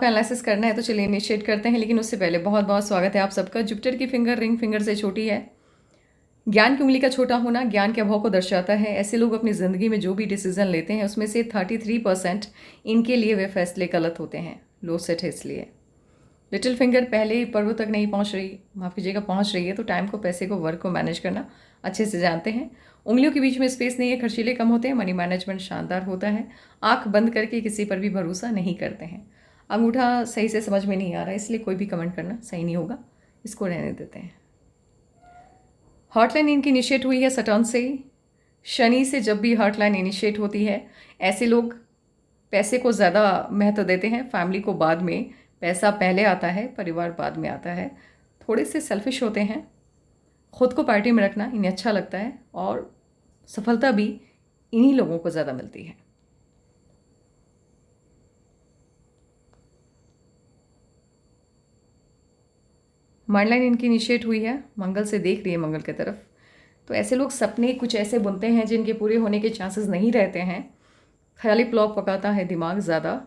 Analysis करना है तो चलिए इनिशिएट करते हैं, लेकिन उससे पहले बहुत बहुत स्वागत है आप सबका। जुपिटर की फिंगर रिंग फिंगर से छोटी है। ज्ञान की उंगली का छोटा होना ज्ञान के अभाव को दर्शाता है। ऐसे लोग अपनी ज़िंदगी में जो भी डिसीजन लेते हैं उसमें से 33% इनके लिए वे फैसले गलत होते हैं। लो सेट है इसलिए। लिटिल फिंगर पहले ही पर्व तक नहीं पहुंच रही, माफ़ कीजिएगा पहुंच रही है, तो टाइम को, पैसे को, वर्क को मैनेज करना अच्छे से जानते हैं। उंगलियों के बीच में स्पेस नहीं है, खर्चीले कम होते हैं, मनी मैनेजमेंट शानदार होता है। आंख बंद करके किसी पर भी भरोसा नहीं करते हैं। अंगूठा सही से समझ में नहीं आ रहा है, इसलिए कोई भी कमेंट करना सही नहीं होगा, इसको रहने देते हैं। हॉटलाइन इनकी इनिशिएट हुई है सटर्न से। शनि से जब भी हॉटलाइन इनिशिएट होती है, ऐसे लोग पैसे को ज़्यादा महत्व देते हैं, फैमिली को बाद में। पैसा पहले आता है, परिवार बाद में आता है। थोड़े से सेल्फिश होते हैं, खुद को पार्टी में रखना इन्हें अच्छा लगता है, और सफलता भी इन्हीं लोगों को ज़्यादा मिलती है। माइंड लाइन इनकी इनिशिएट हुई है मंगल से, देख रही है मंगल की तरफ। तो ऐसे लोग सपने कुछ ऐसे बुनते हैं जिनके पूरे होने के चांसेस नहीं रहते हैं। ख्याली प्लॉग पकाता है दिमाग ज़्यादा।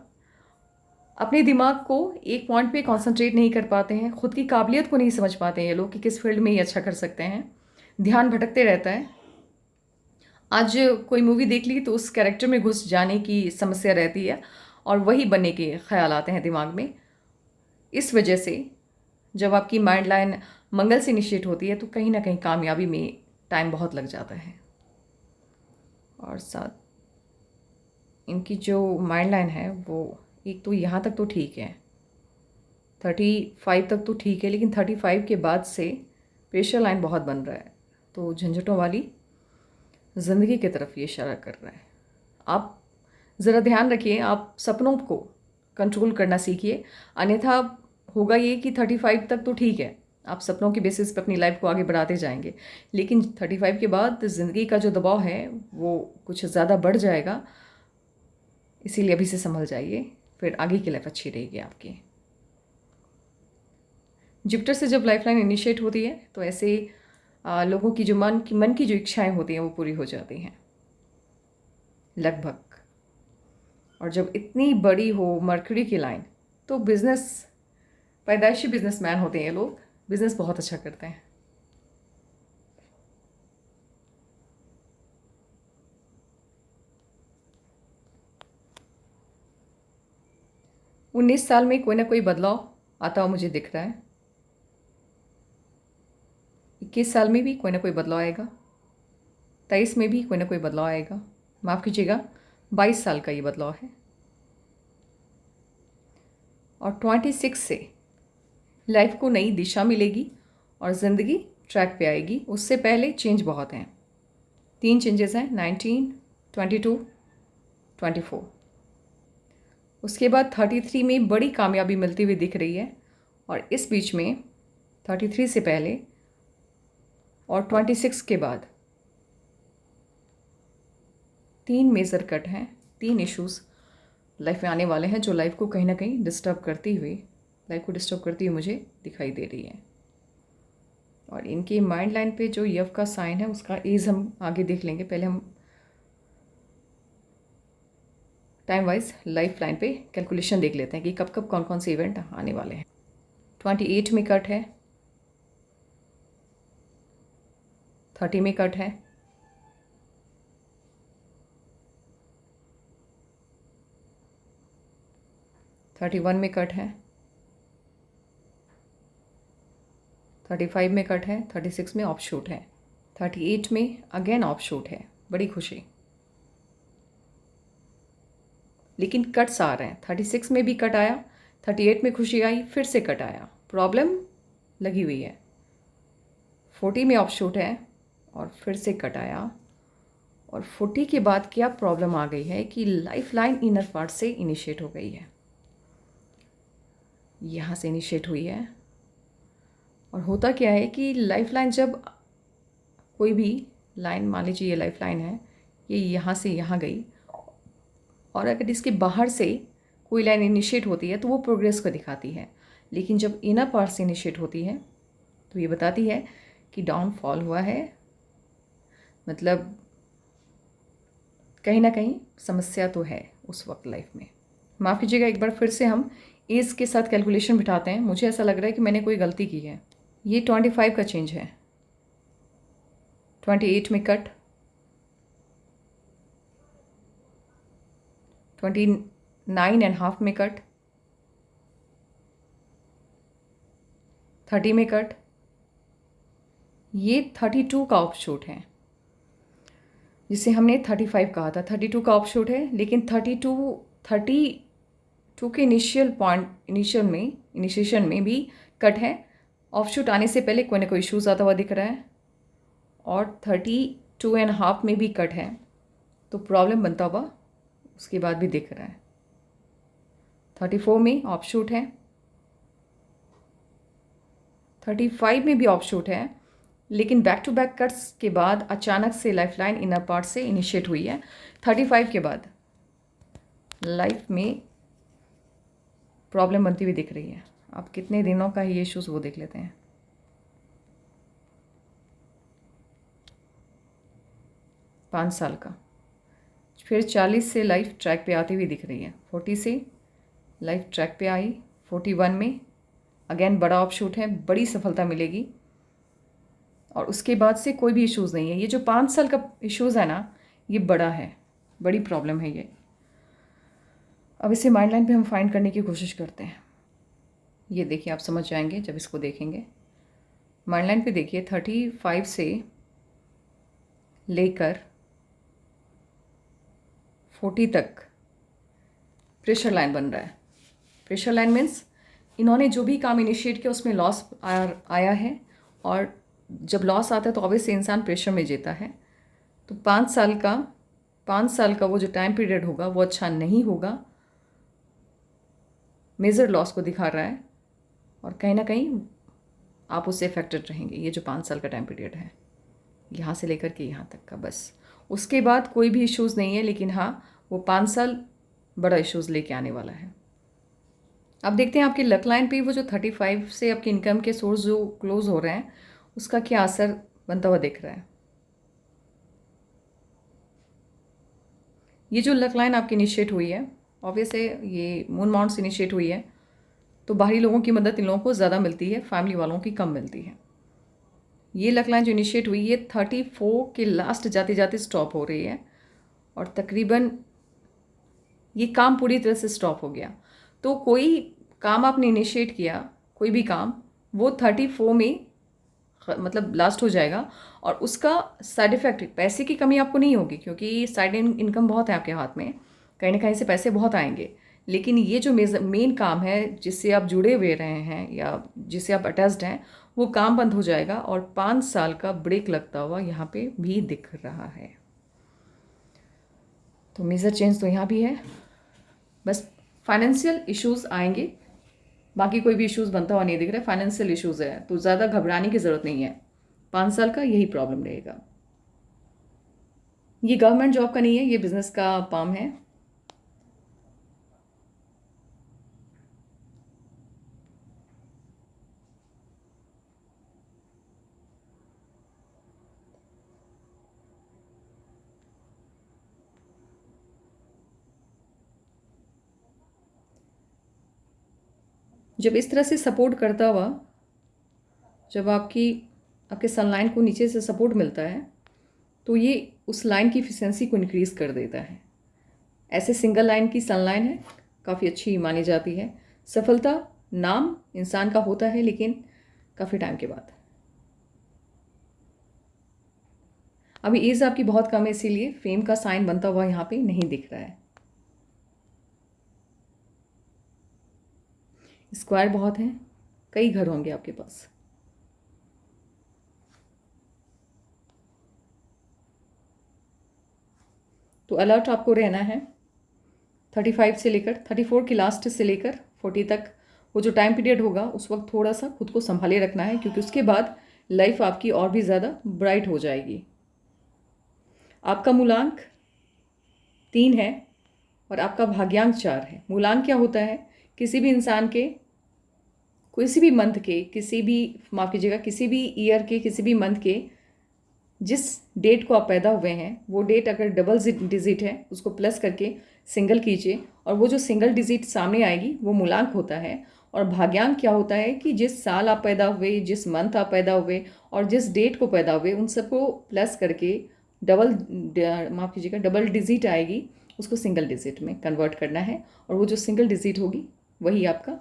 अपने दिमाग को एक पॉइंट पे कंसंट्रेट नहीं कर पाते हैं, खुद की काबिलियत को नहीं समझ पाते हैं ये लोग कि किस फील्ड में ये अच्छा कर सकते हैं। ध्यान भटकते रहता है। आज कोई मूवी देख ली तो उस कैरेक्टर में घुस जाने की समस्या रहती है और वही बनने के ख्याल आते हैं दिमाग में। इस वजह से जब आपकी माइंड लाइन मंगल से इनिशिएट होती है तो कहीं ना कहीं कामयाबी में टाइम बहुत लग जाता है। और साथ इनकी जो माइंड लाइन है वो एक तो यहाँ तक तो ठीक है, 35 तक तो ठीक है, लेकिन 35 के बाद से प्रेशर लाइन बहुत बन रहा है, तो झंझटों वाली ज़िंदगी की तरफ ये इशारा कर रहा है। आप ज़रा ध्यान रखिए, आप सपनों को कंट्रोल करना सीखिए, अन्यथा होगा ये कि 35 तक तो ठीक है, आप सपनों के बेसिस पे अपनी लाइफ को आगे बढ़ाते जाएंगे, लेकिन 35 के बाद ज़िंदगी का जो दबाव है वो कुछ ज़्यादा बढ़ जाएगा। इसीलिए अभी से संभल जाइए, फिर आगे की लाइफ अच्छी रहेगी आपकी। जुपिटर से जब लाइफ लाइन इनिशिएट होती है तो ऐसे लोगों की जो मन की जो इच्छाएं होती हैं वो पूरी हो जाती हैं लगभग। और जब इतनी बड़ी हो मर्क्यूरी की लाइन, तो बिजनेस, पैदाइशी बिजनेसमैन होते हैं ये लोग, बिजनेस बहुत अच्छा करते हैं। उन्नीस साल में कोई ना कोई बदलाव आता हुआ मुझे दिख रहा है। 21 साल में भी कोई ना कोई बदलाव आएगा। 23 में भी कोई ना कोई बदलाव आएगा। माफ़ कीजिएगा, 22 साल का ये बदलाव है। और 26 से लाइफ को नई दिशा मिलेगी और ज़िंदगी ट्रैक पे आएगी। उससे पहले चेंज बहुत हैं। 3 चेंजेस हैं, 19, 22, 24। उसके बाद 33 में बड़ी कामयाबी मिलती हुई दिख रही है, और इस बीच में 33 से पहले और 26 के बाद 3 मेजर कट हैं। 3 इश्यूज़ लाइफ में आने वाले हैं जो लाइफ को कहीं ना कहीं डिस्टर्ब करती हुई मुझे दिखाई दे रही है। और इनकी माइंड लाइन पे जो यव का साइन है उसका एज हम आगे देख लेंगे। पहले हम टाइम वाइज लाइफ लाइन पे कैलकुलेशन देख लेते हैं कि कब कब कौन कौन से इवेंट आने वाले हैं। 28 में कट है, 30 में कट है, 31 में कट है, 35 में कट है, 36 में ऑफ शूट है, 38 में अगेन ऑफ शूट है। बड़ी खुशी, लेकिन कट्स आ रहे हैं। 36 में भी कट आया, 38 में खुशी आई, फिर से कट आया, प्रॉब्लम लगी हुई है। 40 में ऑफ शूट है और फिर से कट आया। और 40 के बाद क्या प्रॉब्लम आ गई है कि लाइफ लाइन इनर पार्ट से इनिशिएट हो गई है, यहाँ से इनिशिएट हुई है। और होता क्या है कि लाइफ लाइन, जब कोई भी लाइन, मान लीजिए ये लाइफ लाइन है, ये यहाँ से यहाँ गई, और अगर इसके बाहर से कोई लाइन इनिशिएट होती है तो वो प्रोग्रेस को दिखाती है, लेकिन जब इनर पार्ट से इनिशिएट होती है तो ये बताती है कि डाउनफॉल हुआ है, मतलब कहीं ना कहीं समस्या तो है उस वक्त लाइफ में। माफ़ कीजिएगा, एक बार फिर से हम एज के साथ कैलकुलेशन बिठाते हैं, मुझे ऐसा लग रहा है कि मैंने कोई गलती की है। ये 25 का चेंज है, 28 में कट, 29.5 में कट, 30 में कट, ये 32 का ऑफशूट है जिसे हमने 35 कहा था। 32 का ऑफशूट है, लेकिन 32 के इनिशिएशन में भी कट है। ऑफशूट आने से पहले कोई ना कोई इशूज़ आता हुआ दिख रहा है, और 32.5 में भी कट है, तो प्रॉब्लम बनता हुआ उसके बाद भी दिख रहा है। 34 में ऑफशूट है, 35 में भी ऑफशूट है, लेकिन बैक टू बैक कट्स के बाद अचानक से लाइफलाइन इनर पार्ट से इनिशिएट हुई है। 35 के बाद लाइफ में प्रॉब्लम बनती हुई दिख रही है। अब कितने दिनों का ये इश्यूज़ वो देख लेते हैं। 5 साल का। फिर 40 से लाइफ ट्रैक पे आती हुई दिख रही है। 40 से लाइफ ट्रैक पे आई, 41 में अगेन बड़ा ऑफशूट है, बड़ी सफलता मिलेगी, और उसके बाद से कोई भी इश्यूज़ नहीं है। ये जो 5 साल का इश्यूज़ है ना, ये बड़ा है, बड़ी प्रॉब्लम है ये। अब इसे माइंड लाइन पे हम फाइंड करने की कोशिश करते हैं। ये देखिए, आप समझ जाएंगे जब इसको देखेंगे। माइंड लाइन पे देखिए, 35 से लेकर 40 तक प्रेशर लाइन बन रहा है। प्रेशर लाइन मीन्स इन्होंने जो भी काम इनिशिएट किया उसमें लॉस आया है, और जब लॉस आता है तो ऑब्वियसली इंसान प्रेशर में जीता है। तो 5 साल का वो जो टाइम पीरियड होगा वो अच्छा नहीं होगा, मेजर लॉस को दिखा रहा है, और कहीं ना कहीं आप उससे अफेक्टेड रहेंगे। ये जो 5 साल का टाइम पीरियड है, यहाँ से लेकर के यहाँ तक का, बस उसके बाद कोई भी इश्यूज़ नहीं है, लेकिन हाँ वो 5 साल बड़ा इश्यूज़ लेके आने वाला है। अब देखते हैं आपकी लक लाइन पे वो जो 35 से आपके इनकम के सोर्स जो क्लोज हो रहे हैं उसका क्या असर बनता हुआ दिख रहा है। ये जो लक लाइन आपकी इनिशिएट हुई है, ऑब्वियस है ये मून माउंट से इनिशिएट हुई है, तो बाहरी लोगों की मदद इन लोगों को ज़्यादा मिलती है, फैमिली वालों की कम मिलती है। ये लक लाइन जो इनिशिएट हुई है 34 के लास्ट जाते जाते स्टॉप हो रही है, और तकरीबन ये काम पूरी तरह से स्टॉप हो गया। तो कोई काम आपने इनिशिएट किया, कोई भी काम, वो 34 में मतलब लास्ट हो जाएगा, और उसका साइड इफ़ेक्ट पैसे की कमी आपको नहीं होगी, क्योंकि साइड इनकम बहुत है आपके हाथ में, कहीं ना कहीं से पैसे बहुत आएंगे। लेकिन ये जो मेन काम है जिससे आप जुड़े हुए रहे हैं या जिससे आप अटैच्ड हैं, वो काम बंद हो जाएगा, और 5 साल का ब्रेक लगता हुआ यहाँ पे भी दिख रहा है। तो मेजर चेंज तो यहाँ भी है, बस फाइनेंशियल इश्यूज़ आएंगे, बाकी कोई भी इश्यूज़ बनता हुआ नहीं दिख रहा है। फाइनेंशियल इश्यूज़ है तो ज़्यादा घबराने की ज़रूरत नहीं है, 5 साल का यही प्रॉब्लम रहेगा। ये गवर्नमेंट जॉब का नहीं है, ये बिजनेस का पाम है। जब इस तरह से सपोर्ट करता हुआ, जब आपके सनलाइन को नीचे से सपोर्ट मिलता है, तो ये उस लाइन की इफिशिएंसी को इंक्रीज़ कर देता है। ऐसे सिंगल लाइन की सनलाइन है, काफ़ी अच्छी मानी जाती है। सफलता नाम इंसान का होता है, लेकिन काफ़ी टाइम के बाद। अभी एज आपकी बहुत कम है, इसीलिए फेम का साइन बनता हुआ यहाँ पे नहीं दिख रहा है। स्क्वायर बहुत हैं, कई घर होंगे आपके पास। तो अलर्ट आपको रहना है। 35 से लेकर 34 की लास्ट से लेकर 40 तक वो जो टाइम पीरियड होगा उस वक्त थोड़ा सा खुद को संभाले रखना है, क्योंकि उसके बाद लाइफ आपकी और भी ज़्यादा ब्राइट हो जाएगी। आपका मूलांक 3 है और आपका भाग्यांक 4 है। मूलांक क्या होता है? किसी भी इंसान के, किसी भी मंथ के, किसी भी, माफ़ कीजिएगा, किसी भी ईयर के, किसी भी मंथ के जिस डेट को आप पैदा हुए हैं वो डेट अगर डबल डिजिट है उसको प्लस करके सिंगल कीजिए, और वो जो सिंगल डिजिट सामने आएगी वो मूलांक होता है। और भाग्यांक क्या होता है कि जिस साल आप पैदा हुए, जिस मंथ आप पैदा हुए और जिस डेट को पैदा हुए, उन सबको प्लस करके माफ़ कीजिएगा, डबल डिजिट आएगी, उसको सिंगल डिजिट में कन्वर्ट करना है। और वो जो सिंगल डिजिट होगी वही आपका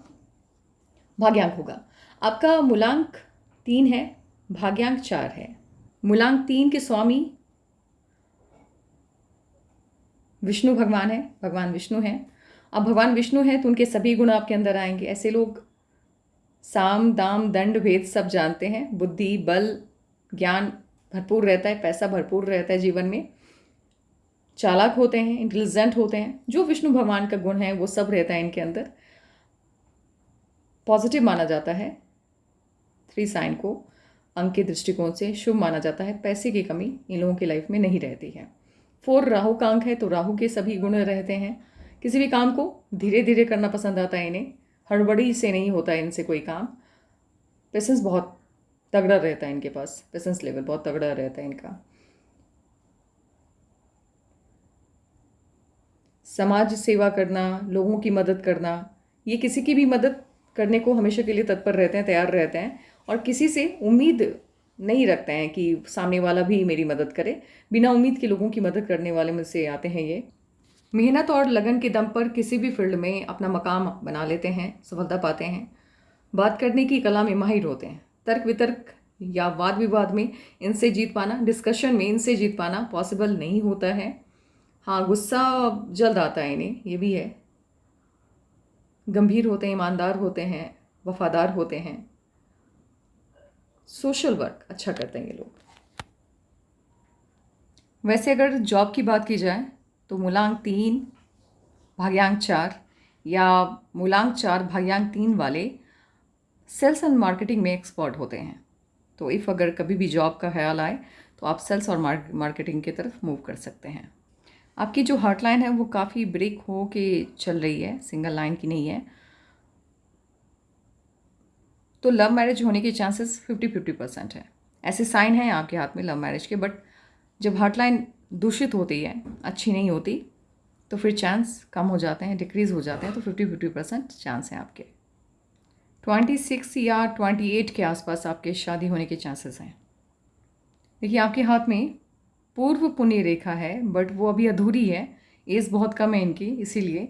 भाग्यांक होगा। आपका मूलांक 3 है, भाग्यांक 4 है। मूलांक 3 के स्वामी विष्णु भगवान है, भगवान विष्णु हैं। अब भगवान विष्णु हैं तो उनके सभी गुण आपके अंदर आएंगे। ऐसे लोग साम दाम दंड भेद सब जानते हैं, बुद्धि बल ज्ञान भरपूर रहता है, पैसा भरपूर रहता है जीवन में, चालाक होते हैं, इंटेलिजेंट होते हैं, जो विष्णु भगवान का गुण है वो सब रहता है इनके अंदर। पॉजिटिव माना जाता है, 3 साइन को अंक के दृष्टिकोण से शुभ माना जाता है। पैसे की कमी इन लोगों की लाइफ में नहीं रहती है। 4 राहु का अंक है तो राहु के सभी गुण रहते हैं। किसी भी काम को धीरे धीरे करना पसंद आता है इन्हें, हड़बड़ी से नहीं होता है इनसे कोई काम। पेशेंस बहुत तगड़ा रहता है इनके पास, पेशेंस लेवल बहुत तगड़ा रहता है इनका। समाज सेवा करना, लोगों की मदद करना, ये किसी की भी मदद करने को हमेशा के लिए तत्पर रहते हैं, तैयार रहते हैं और किसी से उम्मीद नहीं रखते हैं कि सामने वाला भी मेरी मदद करे। बिना उम्मीद के लोगों की मदद करने वाले में से आते हैं ये। मेहनत और लगन के दम पर किसी भी फील्ड में अपना मकाम बना लेते हैं, सफलता पाते हैं। बात करने की कला में माहिर होते हैं। तर्क वितर्क या वाद विवाद में इनसे जीत पाना, डिस्कशन में इनसे जीत पाना पॉसिबल नहीं होता है। हाँ, गुस्सा जल्द आता है इन्हें, ये भी है। गंभीर होते हैं, ईमानदार होते हैं, वफादार होते हैं। सोशल वर्क अच्छा करते हैं ये लोग। वैसे अगर जॉब की बात की जाए तो मूलांक 3 भाग्यांक 4 या मूलांक 4 भाग्यांक 3 वाले सेल्स एंड मार्केटिंग में एक्सपर्ट होते हैं। तो इफ़ अगर कभी भी जॉब का ख्याल आए तो आप सेल्स और मार्केटिंग की तरफ मूव कर सकते हैं। आपकी जो हार्ट लाइन है वो काफ़ी ब्रेक हो के चल रही है, सिंगल लाइन की नहीं है। तो लव मैरिज होने के चांसेस 50-50% है। ऐसे साइन हैं आपके हाथ में लव मैरिज के, बट जब हार्ट लाइन दूषित होती है, अच्छी नहीं होती, तो फिर चांस कम हो जाते हैं, डिक्रीज़ हो जाते हैं। तो 50-50% चांस हैं आपके। 26 या 28 के आसपास आपके शादी होने के चांसेस हैं। देखिए, आपके हाथ में पूर्व पुण्य रेखा है, बट वो अभी अधूरी है, एज बहुत कम है इनकी इसीलिए।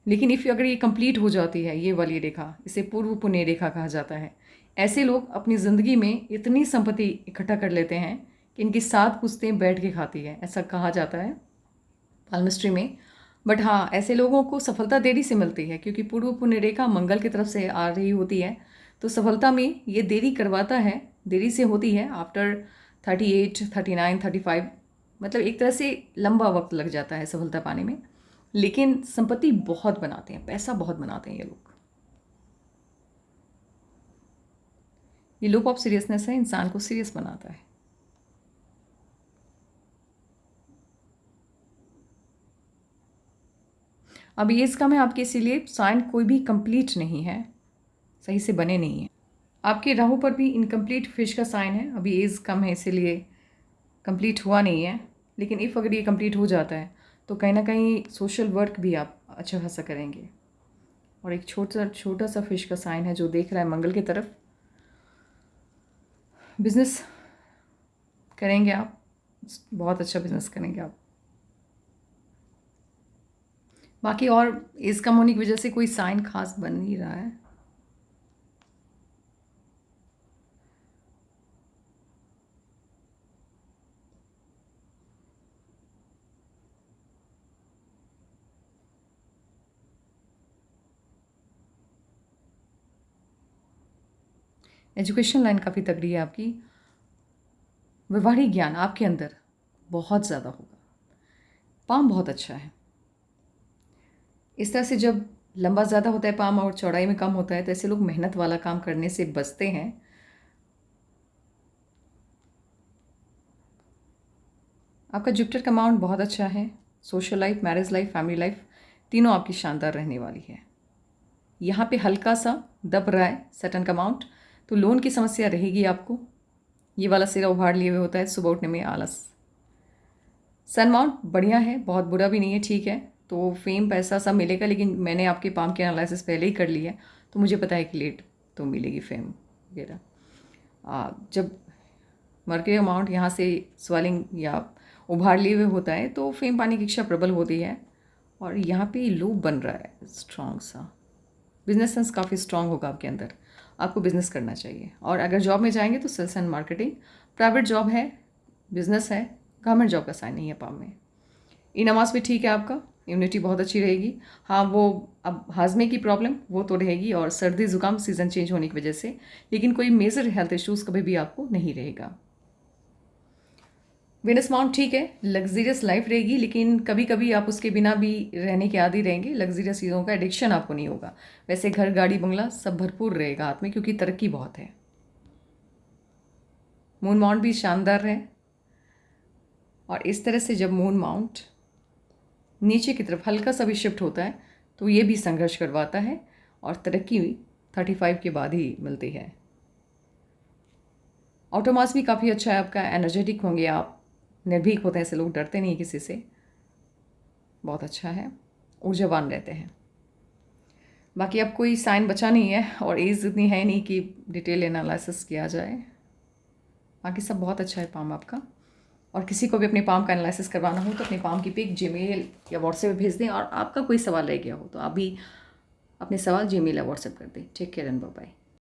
लेकिन इफ़ अगर ये कंप्लीट हो जाती है, ये वाली रेखा, इसे पूर्व पुण्य रेखा कहा जाता है। ऐसे लोग अपनी ज़िंदगी में इतनी संपत्ति इकट्ठा कर लेते हैं कि इनकी 7 पुश्तें बैठ के खाती है, ऐसा कहा जाता है पाल्मिस्ट्री में। बट हाँ, ऐसे लोगों को सफलता देरी से मिलती है क्योंकि पूर्व पुण्य रेखा मंगल की तरफ से आ रही होती है। तो सफलता में ये देरी करवाता है, देरी से होती है। आफ्टर 38, 39, 35, मतलब एक तरह से लंबा वक्त लग जाता है सफलता पाने में। लेकिन संपत्ति बहुत बनाते हैं, पैसा बहुत बनाते हैं ये लोग। ये लूप ऑफ सीरियसनेस है, इंसान को सीरियस बनाता है। अब एज कम है आपके, इसीलिए साइन कोई भी कंप्लीट नहीं है, सही से बने नहीं है। आपके राहु पर भी इनकम्प्लीट फिश का साइन है, अभी एज कम है इसीलिए कंप्लीट हुआ नहीं है। लेकिन इफ़ अगर ये कंप्लीट हो जाता है तो कहीं ना कहीं सोशल वर्क भी आप अच्छा खासा करेंगे। और एक छोटा सा फिश का साइन है जो देख रहा है मंगल की तरफ। बिजनेस करेंगे आप, बहुत अच्छा बिजनेस करेंगे आप। बाकी और एज कम होने की वजह से कोई साइन खास बन नहीं रहा है। एजुकेशन लाइन काफ़ी तगड़ी है आपकी। व्यवहारिक ज्ञान आपके अंदर बहुत ज़्यादा होगा। पाम बहुत अच्छा है। इस तरह से जब लंबा ज़्यादा होता है पाम और चौड़ाई में कम होता है, तो ऐसे लोग मेहनत वाला काम करने से बचते हैं। आपका जुपिटर का माउंट बहुत अच्छा है। Social life, marriage life, family life तीनों आपकी शानदार रहने वाली है। यहाँ पे हल्का सा दब रहा है सैटर्न का माउंट, तो लोन की समस्या रहेगी आपको। ये वाला सिरा उभार लिए हुए होता है, सुबह उठने में आलस। सन माउंट बढ़िया है, बहुत बुरा भी नहीं है, ठीक है। तो फेम पैसा सब मिलेगा, लेकिन मैंने आपके पाम की एनालिसिस पहले ही कर ली है, तो मुझे पता है कि लेट तो मिलेगी फेम वगैरह। जब मर्करी अमाउंट यहाँ से स्वेलिंग या उभार लिए हुए होता है तो फेम पाने की इच्छा प्रबल होती है। और यहाँ पे लूप बन रहा है स्ट्रॉन्ग सा, बिजनेस सेंस काफ़ी स्ट्रॉन्ग होगा आपके अंदर, आपको बिजनेस करना चाहिए। और अगर जॉब में जाएंगे तो sales and marketing, private job है, बिजनेस है, गवर्नमेंट जॉब का साइन नहीं है पाम में। ई नमाज भी ठीक है आपका, इम्यूनिटी बहुत अच्छी रहेगी। हाँ, वो अब हाजमे की प्रॉब्लम वो तो रहेगी और सर्दी ज़ुकाम सीज़न चेंज होने की वजह से, लेकिन कोई मेजर हेल्थ इश्यूज़ कभी भी आपको नहीं रहेगा। वेनस माउंट ठीक है, लग्जीरियस लाइफ रहेगी, लेकिन कभी कभी आप उसके बिना भी रहने के आदी रहेंगे। लग्जीरियस चीज़ों का एडिक्शन आपको नहीं होगा। वैसे घर गाड़ी बंगला सब भरपूर रहेगा हाथ में, क्योंकि तरक्की बहुत है। मून माउंट भी शानदार है, और इस तरह से जब मून माउंट नीचे की तरफ हल्का सा भी शिफ्ट होता है तो ये भी संघर्ष करवाता है, और तरक्की 35 के बाद ही मिलती है। ऑटोमास भी काफ़ी अच्छा है आपका, एनर्जेटिक होंगे आप, निर्भीक होते हैं ऐसे लोग, डरते नहीं किसी से, बहुत अच्छा है, ऊर्जावान रहते हैं। बाकी अब कोई साइन बचा नहीं है, और एज इतनी है नहीं कि डिटेल एनालिसिस किया जाए। बाकी सब बहुत अच्छा है पाम आपका। और किसी को भी अपने पाम का एनालिसिस करवाना हो तो अपने पाम की पिक जीमेल या व्हाट्सएप पे भेज दें। और आपका कोई सवाल रह गया हो तो आप भी अपने सवाल जीमेल या व्हाट्सएप कर दें। Take care and bye bye.